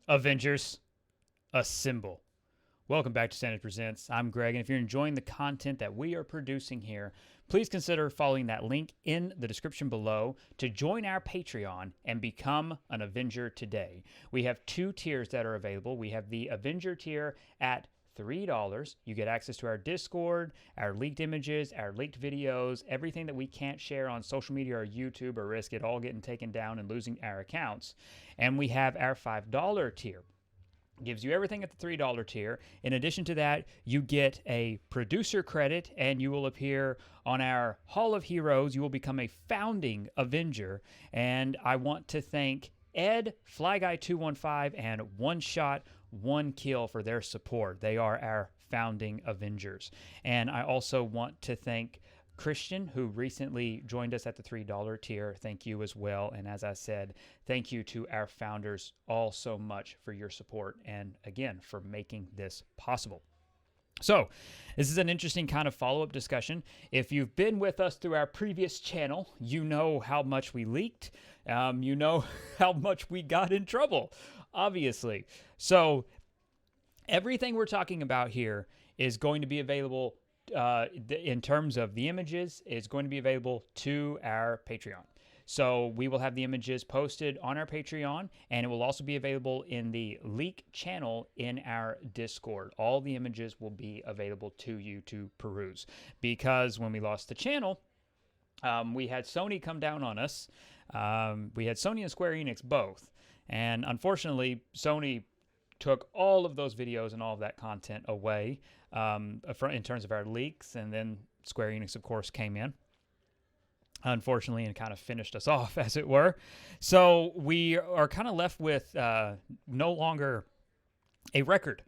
Avengers, assemble. Welcome back to Standard Presents. I'm Greg, and if you're enjoying the content that we are producing here, please consider following that link in the description below to join our Patreon and become an Avenger today. We have two tiers that are available. We have the Avenger tier at $3. You get access to our Discord, our leaked images, our leaked videos, everything that we can't share on social media or YouTube or risk it all getting taken down and losing our accounts. And we have our $5 tier. Gives you everything at the $3 tier. In addition to that, you get a producer credit and you will appear on our Hall of Heroes. You will become a founding Avenger. And I want to thank Ed, FlyGuy215, and One Shot, One Kill for their support. They are our founding Avengers. And I also want to thank Christian, who recently joined us at the $3 tier. Thank you as well. And as I said, thank you to our founders all so much for your support and, again, for making this possible. So, this is an interesting kind of follow-up discussion. If you've been with us through our previous channel, you know how much we leaked. You know how much we got in trouble, obviously. So, everything we're talking about here is going to be available in terms of the images, is going to be available to our Patreon. So we will have the images posted on our Patreon, and it will also be available in the leak channel in our Discord. All the images will be available to you to peruse. Because when we lost the channel, we had Sony come down on us. We had Sony and Square Enix both. And unfortunately, Sony took all of those videos and all of that content away in terms of our leaks, and then Square Enix, of course, came in, unfortunately, and kind of finished us off, as it were. So we are kind of left with no longer a record,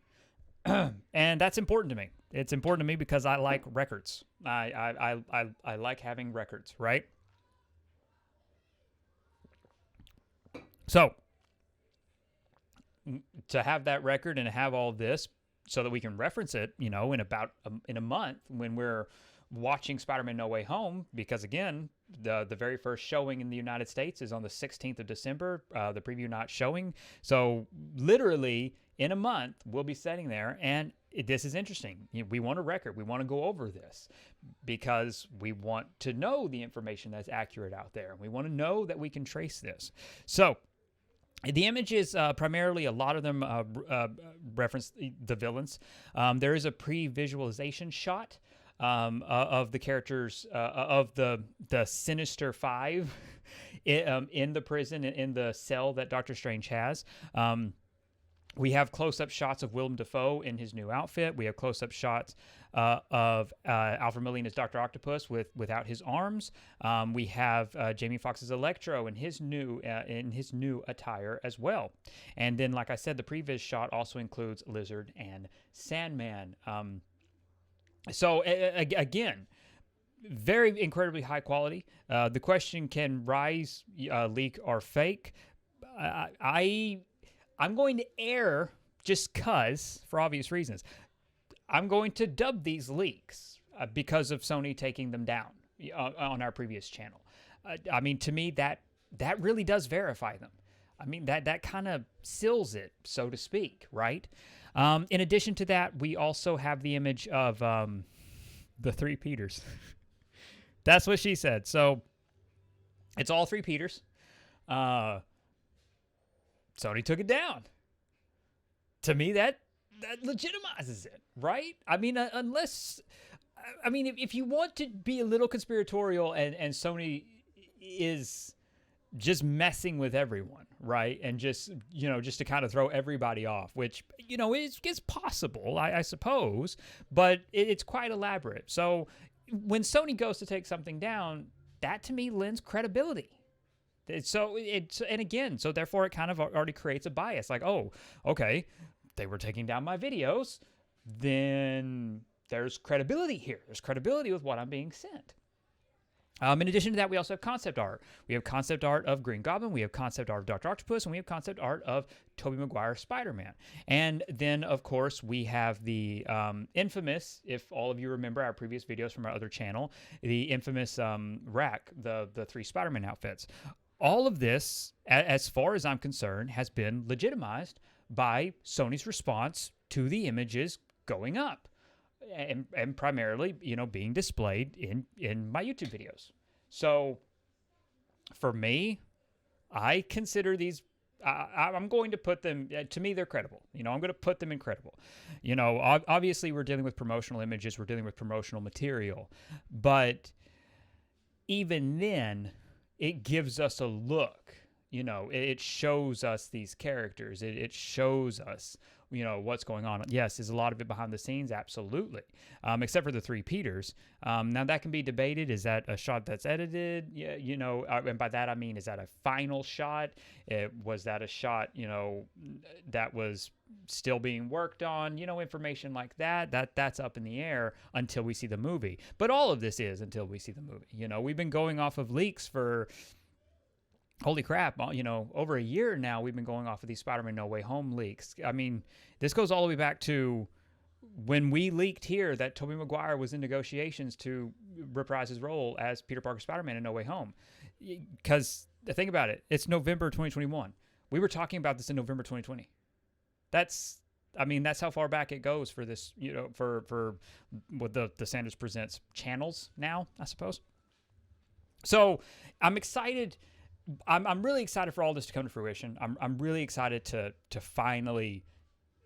and that's important to me. It's important to me because I like records. I like having records, right? So to have that record and to have all this so that we can reference it, you know, in about in a month when we're watching Spider-Man No Way Home, because again, the very first showing in the United States is on the 16th of December, the preview not showing. So literally in a month, we'll be sitting there, and this is interesting. We want a record. We want to go over this because we want to know the information that's accurate out there. We want to know that we can trace this. So the images, primarily, a lot of them reference the villains. There is a pre-visualization shot of the characters of the Sinister Five in the prison, in the cell that Doctor Strange has. We have close-up shots of Willem Dafoe in his new outfit. We have close-up shots of Alfred Molina's Dr. Octopus without his arms. We have Jamie Foxx's Electro in his new attire as well. And then, like I said, the previs shot also includes Lizard and Sandman. So again, very incredibly high quality. The question: can Rise leak or fake? I'm going to err just because, for obvious reasons. I'm going to dub these leaks because of Sony taking them down on our previous channel. I mean, to me, that really does verify them. I mean, that kind of seals it, so to speak, right? In addition to that, we also have the image of the three Peters. That's what she said. So it's all three Peters. Sony took it down. To me, that legitimizes it, right? I mean, if you want to be a little conspiratorial and Sony is just messing with everyone, right? And just to kind of throw everybody off, which, is possible, I suppose, but it's quite elaborate. So when Sony goes to take something down, that to me lends credibility. So therefore it kind of already creates a bias. Like, oh, okay, they were taking down my videos, then there's credibility here. There's credibility with what I'm being sent. In addition to that, we also have concept art. We have concept art of Green Goblin, we have concept art of Dr. Octopus, and we have concept art of Tobey Maguire Spider-Man. And then, of course, we have the infamous, if all of you remember our previous videos from our other channel, the infamous rack, the three Spider-Man outfits. All of this, as far as I'm concerned, has been legitimized by Sony's response to the images going up and primarily, being displayed in my YouTube videos. So for me, I consider these, I'm going to put them, to me, they're credible. I'm going to put them in credible. Obviously we're dealing with promotional images, we're dealing with promotional material, but even then, it gives us a look. It shows us these characters. It shows us, what's going on. Yes, is a lot of it behind the scenes? Absolutely. Except for the three Peters. Now, that can be debated. Is that a shot that's edited? Yeah, and by that I mean, is that a final shot? Was that a shot, that was still being worked on? Information like that's up in the air until we see the movie. But all of this is until we see the movie. We've been going off of leaks for... holy crap, over a year now we've been going off of these Spider-Man No Way Home leaks. I mean, this goes all the way back to when we leaked here that Tobey Maguire was in negotiations to reprise his role as Peter Parker Spider-Man in No Way Home. Because, think about it, it's November 2021. We were talking about this in November 2020. That's how far back it goes for this, for what the Sanders Presents channels now, I suppose. So, I'm excited... I'm really excited for all this to come to fruition. I'm really excited to finally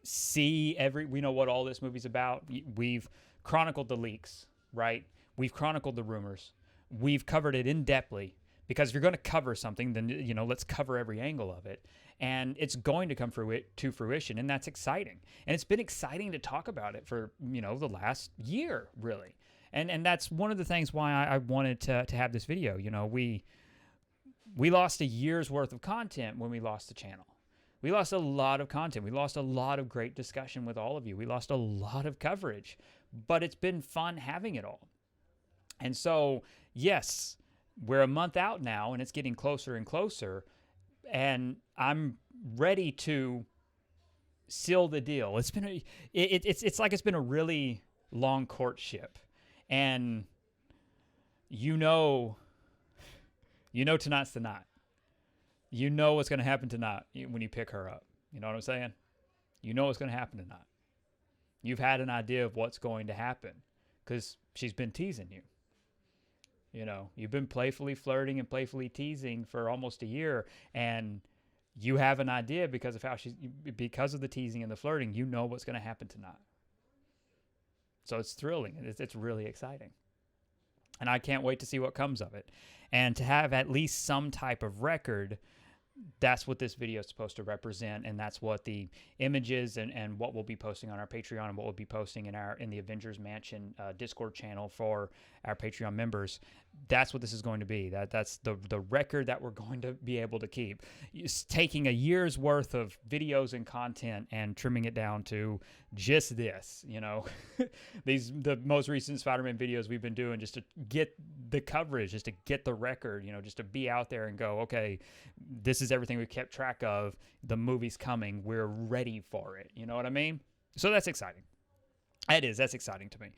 see we know what all this movie's about. We've chronicled the leaks, right? We've chronicled the rumors. We've covered it in-depthly, because if you're going to cover something, then, let's cover every angle of it. And it's going to come to fruition, and that's exciting. And it's been exciting to talk about it for, the last year, really. And that's one of the things why I wanted to have this video. We lost a year's worth of content when we lost the channel. We lost a lot of content. We lost a lot of great discussion with all of you. We lost a lot of coverage, but it's been fun having it all. And so, yes, we're a month out now, and it's getting closer and closer, and I'm ready to seal the deal. It's been it's like it's been a really long courtship, and tonight's the night. You know what's going to happen tonight when you pick her up. You know what I'm saying? You know what's going to happen tonight. You've had an idea of what's going to happen because she's been teasing you. You've been playfully flirting and playfully teasing for almost a year, and you have an idea because of the teasing and the flirting. You know what's going to happen tonight. So it's thrilling. It's really exciting. And I can't wait to see what comes of it. And to have at least some type of record, that's what this video is supposed to represent, and that's what the images and what we'll be posting on our Patreon and what we'll be posting in the Avengers Mansion Discord channel for our Patreon members. That's what this is going to be. That's the record that we're going to be able to keep. It's taking a year's worth of videos and content and trimming it down to just this, the most recent Spider-Man videos we've been doing just to get the coverage, just to get the record, just to be out there and go, okay, this is everything we kept track of. The movie's coming. We're ready for it. You know what I mean? So that's exciting. That's exciting to me.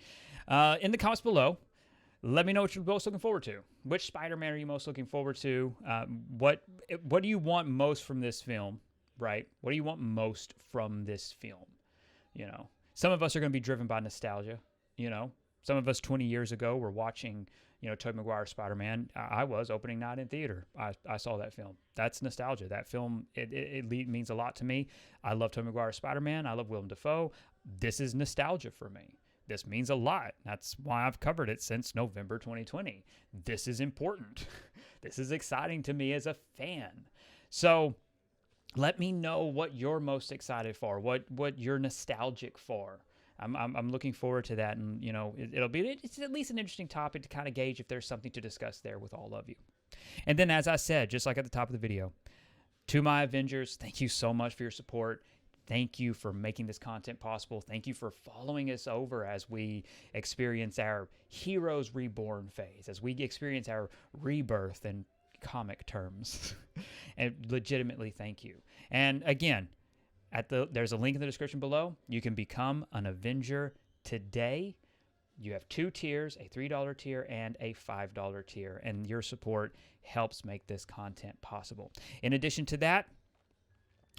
In the comments below, let me know what you're most looking forward to. Which Spider-Man are you most looking forward to? What do you want most from this film, right? What do you want most from this film? Some of us are going to be driven by nostalgia. Some of us 20 years ago were watching, Tobey Maguire Spider-Man. I was opening night in theater. I saw that film. That's nostalgia. That film, it means a lot to me. I love Tobey Maguire Spider-Man. I love Willem Dafoe. This is nostalgia for me. This means a lot. That's why I've covered it since November 2020. This is important. This is exciting to me as a fan. So let me know what you're most excited for, what you're nostalgic for. I'm looking forward to that, and it's at least an interesting topic to kind of gauge if there's something to discuss there with all of you. And then, as I said, just like at the top of the video, to my Avengers, thank you so much for your support. Thank you for making this content possible. Thank you for following us over as we experience our Heroes Reborn phase, as we experience our rebirth in comic terms. And legitimately, thank you. And again, there's a link in the description below. You can become an Avenger today. You have two tiers, a $3 tier and a $5 tier, and your support helps make this content possible. In addition to that,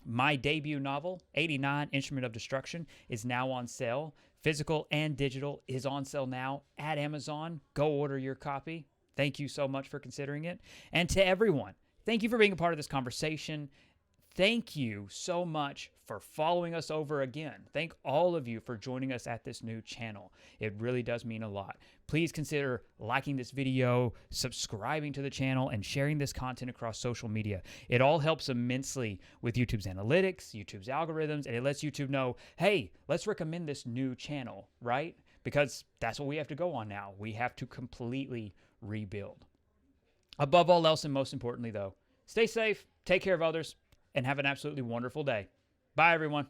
My debut novel, 89 Instrument of Destruction, is now on sale. Physical and digital is on sale now at Amazon. Go order your copy. Thank you so much for considering it. And to everyone, thank you for being a part of this conversation. Thank you so much for following us over again. Thank all of you for joining us at this new channel. It really does mean a lot. Please consider liking this video, subscribing to the channel, and sharing this content across social media. It all helps immensely with YouTube's analytics, YouTube's algorithms, and it lets YouTube know, hey, let's recommend this new channel, right? Because that's what we have to go on now. We have to completely rebuild. Above all else, and most importantly though, stay safe, take care of others, and have an absolutely wonderful day. Bye, everyone.